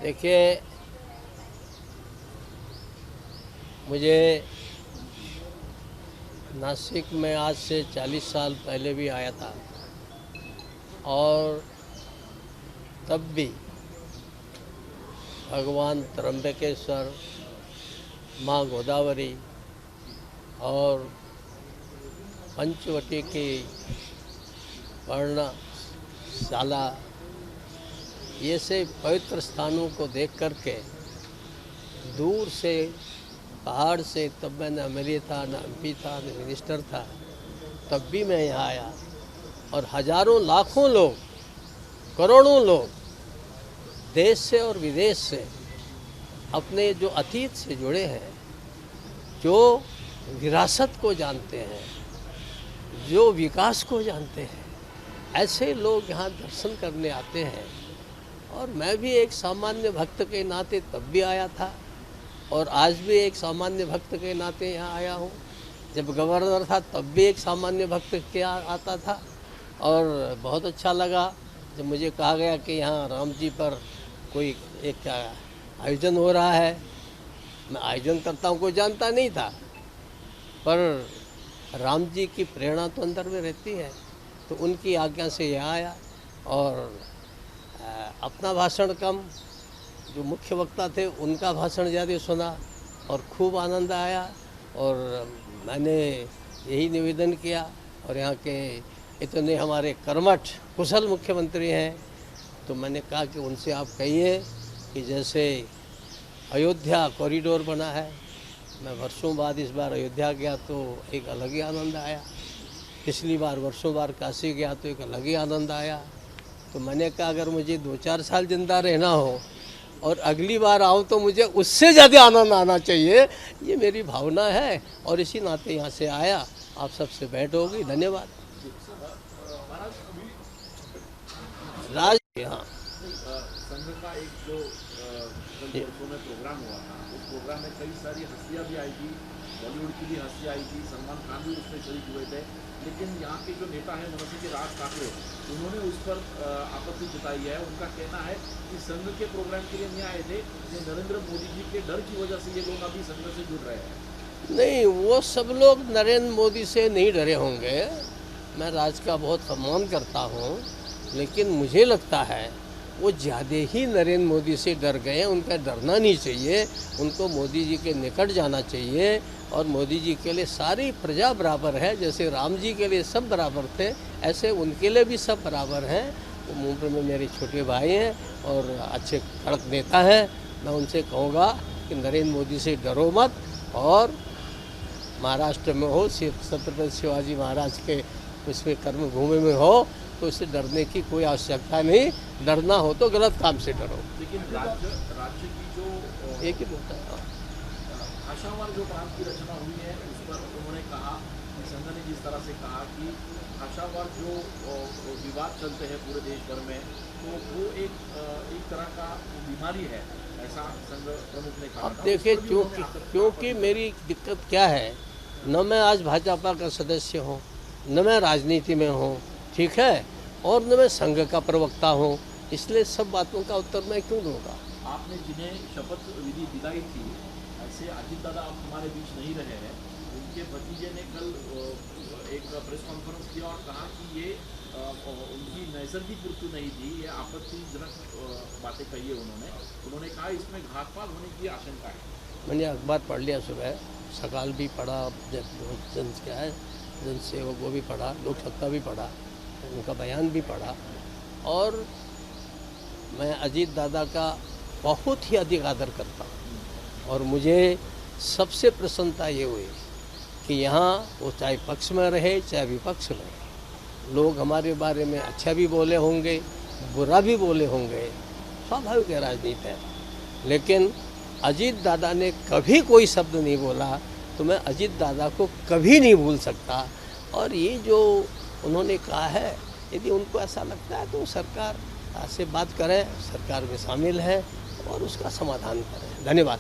देखिए, मुझे नासिक में आज से 40 साल पहले भी आया था और तब भी भगवान त्र्यंबकेश्वर, माँ गोदावरी और पंचवटी की पर्णशाला ये से पवित्र स्थानों को देख करके दूर से पहाड़ से, तब मैं न एमएलए था, न एमपी था, न मिनिस्टर था, तब भी मैं यहाँ आया और हजारों लाखों लोग, करोड़ों लोग देश से और विदेश से अपने जो अतीत से जुड़े हैं, जो विरासत को जानते हैं, जो विकास को जानते हैं, ऐसे लोग यहाँ दर्शन करने आते हैं। और मैं भी एक सामान्य भक्त के नाते तब भी आया था और आज भी एक सामान्य भक्त के नाते यहाँ आया हूँ। जब गवर्नर था तब भी एक सामान्य भक्त के आता था और बहुत अच्छा लगा जब मुझे कहा गया कि यहाँ राम जी पर कोई एक आयोजन हो रहा है। मैं आयोजन करता हूँ कोई जानता नहीं था, पर राम जी की प्रेरणा तो अंदर में रहती है, तो उनकी आज्ञा से यहाँ आया और अपना भाषण कम, जो मुख्य वक्ता थे उनका भाषण ज़्यादा सुना और खूब आनंद आया। और मैंने यही निवेदन किया और यहाँ के इतने हमारे कर्मठ कुशल मुख्यमंत्री हैं, तो मैंने कहा कि उनसे आप कहिए कि जैसे अयोध्या कॉरिडोर बना है, मैं वर्षों बाद इस बार अयोध्या गया तो एक अलग ही आनंद आया, पिछली बार वर्षों बाद काशी गया तो एक अलग ही आनंद आया। तो मैंने कहा अगर मुझे 2-4 साल जिंदा रहना हो और अगली बार आऊँ तो मुझे उससे ज़्यादा आनंद आना चाहिए, ये मेरी भावना है और इसी नाते यहाँ से आया। आप सबसे भेंट होगी। धन्यवाद। राज यहाँ संघ का एक जो में प्रोग्राम हुआ था, उस प्रोग्राम में कई सारी हस्तियां भी आई थी, बॉलीवुड की भी हस्तियां आई थी, सलमान खान भी उसमें शरीक हुए थे, लेकिन यहाँ के जो नेता हैं मनसे के राज ठाकरे, उन्होंने उस पर आपत्ति जताई है। उनका कहना है कि संघ के प्रोग्राम के लिए नहीं आए थे, ये नरेंद्र मोदी जी के डर की वजह से ये लोग अभी संघ से जुड़ रहे हैं। नहीं, वो सब लोग नरेंद्र मोदी से नहीं डरे होंगे। मैं राज का बहुत सम्मान करता हूँ, लेकिन मुझे लगता है वो ज़्यादा ही नरेंद्र मोदी से डर गए हैं। उनका डरना नहीं चाहिए, उनको मोदी जी के निकट जाना चाहिए और मोदी जी के लिए सारी प्रजा बराबर है। जैसे राम जी के लिए सब बराबर थे, ऐसे उनके लिए भी सब बराबर हैं। वो मुंबई में मेरे छोटे भाई हैं और अच्छे कड़क नेता हैं। मैं उनसे कहूँगा कि नरेंद्र मोदी से डरो मत और महाराष्ट्र में हो, छत्रपति शिवाजी महाराज के उसमें कर्मभूमि में हो तो इससे डरने की कोई आवश्यकता नहीं। डरना हो तो गलत काम से डरो। लेकिन राज्य की जो एक ही बोलता है भाषावार जो प्रांत की रचना हुई है, उस पर उन्होंने कहा, संघ ने जिस तरह से कहा कि भाषावार जो विवाद चलते हैं पूरे देश भर में, तो वो एक तरह का बीमारी है, ऐसा संघ प्रमुख ने कहा। अब देखिए, क्योंकि मेरी दिक्कत क्या है, न मैं आज भाजपा का सदस्य हूँ, न मैं राजनीति में हूँ, ठीक है, और न मैं संघ का प्रवक्ता हूँ, इसलिए सब बातों का उत्तर मैं क्यों दूंगा। आपने जिन्हें शपथ विधि दिलाई थी, ऐसे अजीत दादा आप हमारे बीच नहीं रहे हैं, उनके भतीजे ने कल एक प्रेस कॉन्फ्रेंस किया और कहा कि ये उनकी नैसर्गिक मृत्यु नहीं थी, ये आपत्तिजनक बातें कही है। उन्होंने कहा इसमें घातपात होने की आशंका है। मैंने अखबार पढ़ लिया, सुबह सकाल भी पढ़ा, जन क्या है जनसेवक वो भी पढ़ा, लोक सत्ता भी पढ़ा, उनका बयान भी पढ़ा और मैं अजीत दादा का बहुत ही अधिक आदर करता हूँ। और मुझे सबसे प्रसन्नता ये हुई कि यहाँ वो चाहे पक्ष में रहे चाहे विपक्ष में, लोग हमारे बारे में अच्छा भी बोले होंगे, बुरा भी बोले होंगे, स्वाभाविक है, राजनीति है, लेकिन अजीत दादा ने कभी कोई शब्द नहीं बोला, तो मैं अजीत दादा को कभी नहीं भूल सकता। और ये जो उन्होंने कहा है, यदि उनको ऐसा लगता है तो सरकार से बात करें, सरकार में शामिल है और उसका समाधान करें। धन्यवाद।